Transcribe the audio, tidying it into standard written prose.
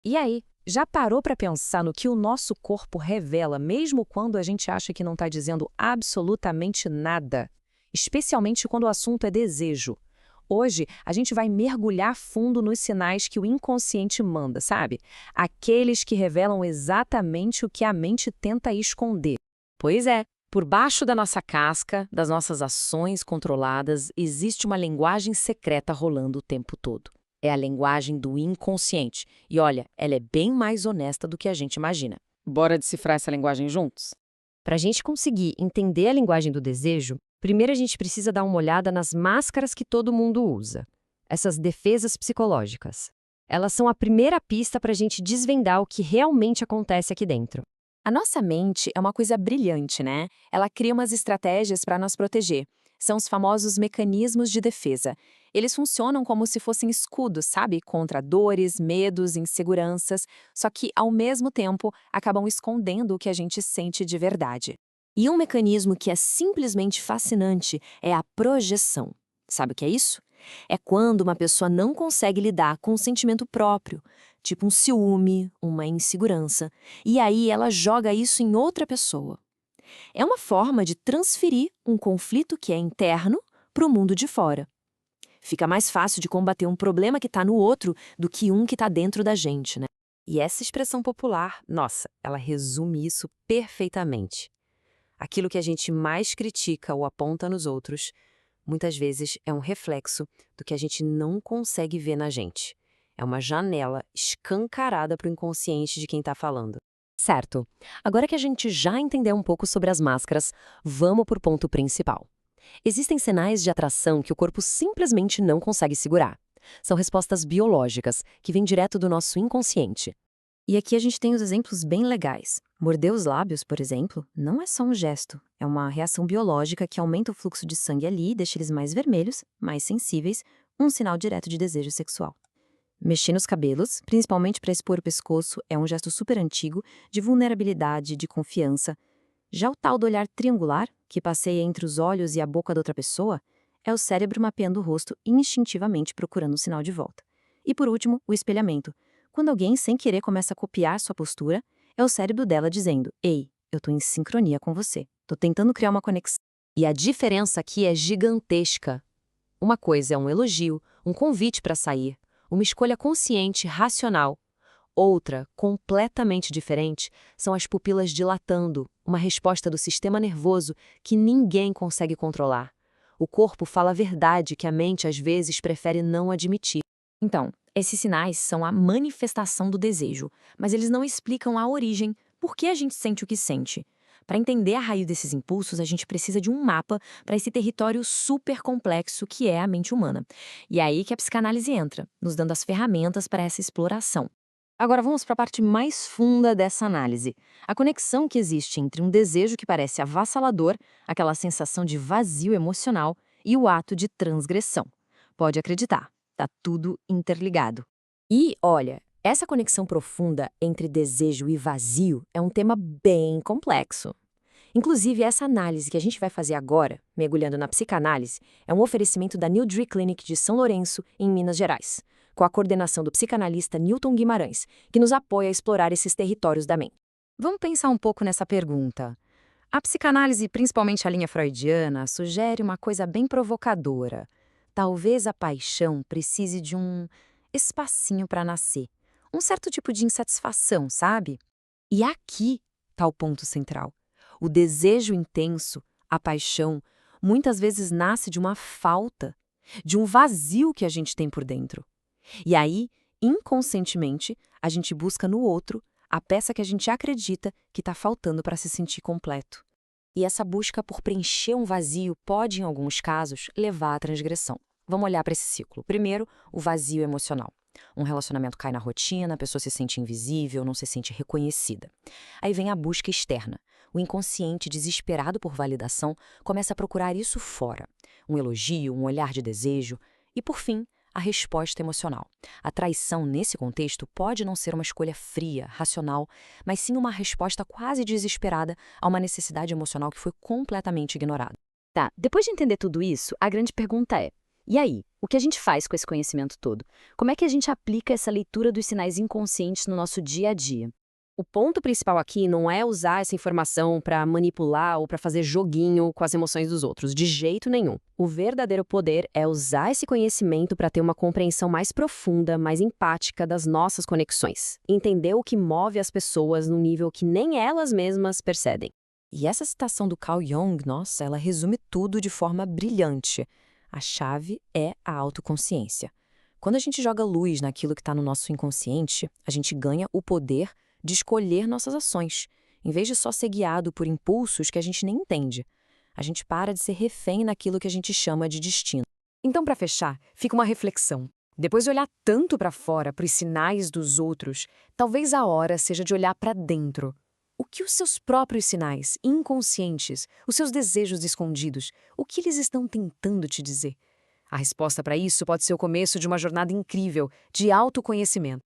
E aí, já parou para pensar no que o nosso corpo revela, mesmo quando a gente acha que não está dizendo absolutamente nada? Especialmente quando o assunto é desejo. Hoje, a gente vai mergulhar fundo nos sinais que o inconsciente manda, sabe? Aqueles que revelam exatamente o que a mente tenta esconder. Pois é, por baixo da nossa casca, das nossas ações controladas, existe uma linguagem secreta rolando o tempo todo. É a linguagem do inconsciente. E olha, ela é bem mais honesta do que a gente imagina. Bora decifrar essa linguagem juntos? Para a gente conseguir entender a linguagem do desejo, primeiro a gente precisa dar uma olhada nas máscaras que todo mundo usa. Essas defesas psicológicas. Elas são a primeira pista para a gente desvendar o que realmente acontece aqui dentro. A nossa mente é uma coisa brilhante, né? Ela cria umas estratégias para nos proteger. São os famosos mecanismos de defesa. Eles funcionam como se fossem escudos, sabe? Contra dores, medos, inseguranças, só que, ao mesmo tempo, acabam escondendo o que a gente sente de verdade. E um mecanismo que é simplesmente fascinante é a projeção. Sabe o que é isso? É quando uma pessoa não consegue lidar com um sentimento próprio, tipo um ciúme, uma insegurança, e aí ela joga isso em outra pessoa. É uma forma de transferir um conflito que é interno para o mundo de fora. Fica mais fácil de combater um problema que está no outro do que um que está dentro da gente, né? E essa expressão popular, nossa, ela resume isso perfeitamente. Aquilo que a gente mais critica ou aponta nos outros, muitas vezes é um reflexo do que a gente não consegue ver na gente. É uma janela escancarada para o inconsciente de quem está falando. Certo. Agora que a gente já entendeu um pouco sobre as máscaras, vamos para o ponto principal. Existem sinais de atração que o corpo simplesmente não consegue segurar. São respostas biológicas, que vêm direto do nosso inconsciente. E aqui a gente tem os exemplos bem legais. Morder os lábios, por exemplo, não é só um gesto. É uma reação biológica que aumenta o fluxo de sangue ali e deixa eles mais vermelhos, mais sensíveis, um sinal direto de desejo sexual. Mexer nos cabelos, principalmente para expor o pescoço, é um gesto super antigo, de vulnerabilidade, de confiança. Já o tal do olhar triangular, que passeia entre os olhos e a boca da outra pessoa, é o cérebro mapeando o rosto instintivamente procurando um sinal de volta. E por último, o espelhamento. Quando alguém sem querer começa a copiar sua postura, é o cérebro dela dizendo: "Ei, eu tô em sincronia com você. Tô tentando criar uma conexão." E a diferença aqui é gigantesca. Uma coisa é um elogio, um convite para sair, uma escolha consciente, racional. Outra, completamente diferente, são as pupilas dilatando, uma resposta do sistema nervoso que ninguém consegue controlar. O corpo fala a verdade que a mente às vezes prefere não admitir. Então, esses sinais são a manifestação do desejo, mas eles não explicam a origem, por que a gente sente o que sente. Para entender a raiz desses impulsos, a gente precisa de um mapa para esse território super complexo que é a mente humana. E é aí que a psicanálise entra, nos dando as ferramentas para essa exploração. Agora vamos para a parte mais funda dessa análise. A conexão que existe entre um desejo que parece avassalador, aquela sensação de vazio emocional, e o ato de transgressão. Pode acreditar, tá tudo interligado. E, olha, essa conexão profunda entre desejo e vazio é um tema bem complexo. Inclusive, essa análise que a gente vai fazer agora, mergulhando na psicanálise, é um oferecimento da New Dree Clinic de São Lourenço, em Minas Gerais, com a coordenação do psicanalista Newton Guimarães, que nos apoia a explorar esses territórios da mente. Vamos pensar um pouco nessa pergunta. A psicanálise, principalmente a linha freudiana, sugere uma coisa bem provocadora. Talvez a paixão precise de um espacinho para nascer, um certo tipo de insatisfação, sabe? E aqui está o ponto central. O desejo intenso, a paixão, muitas vezes nasce de uma falta, de um vazio que a gente tem por dentro. E aí, inconscientemente, a gente busca no outro a peça que a gente acredita que está faltando para se sentir completo. E essa busca por preencher um vazio pode, em alguns casos, levar à transgressão. Vamos olhar para esse ciclo. Primeiro, o vazio emocional. Um relacionamento cai na rotina, a pessoa se sente invisível, não se sente reconhecida. Aí vem a busca externa. O inconsciente, desesperado por validação, começa a procurar isso fora. Um elogio, um olhar de desejo. E, por fim, a resposta emocional. A traição, nesse contexto, pode não ser uma escolha fria, racional, mas sim uma resposta quase desesperada a uma necessidade emocional que foi completamente ignorada. Tá, depois de entender tudo isso, a grande pergunta é: E aí, o que a gente faz com esse conhecimento todo? Como é que a gente aplica essa leitura dos sinais inconscientes no nosso dia a dia? O ponto principal aqui não é usar essa informação para manipular ou para fazer joguinho com as emoções dos outros, de jeito nenhum. O verdadeiro poder é usar esse conhecimento para ter uma compreensão mais profunda, mais empática das nossas conexões. Entender o que move as pessoas num nível que nem elas mesmas percebem. E essa citação do Carl Jung, nossa, ela resume tudo de forma brilhante. A chave é a autoconsciência. Quando a gente joga luz naquilo que está no nosso inconsciente, a gente ganha o poder de escolher nossas ações, em vez de só ser guiado por impulsos que a gente nem entende. A gente para de ser refém naquilo que a gente chama de destino. Então, para fechar, fica uma reflexão. Depois de olhar tanto para fora, para os sinais dos outros, talvez a hora seja de olhar para dentro. O que os seus próprios sinais, inconscientes, os seus desejos escondidos, o que eles estão tentando te dizer? A resposta para isso pode ser o começo de uma jornada incrível de autoconhecimento.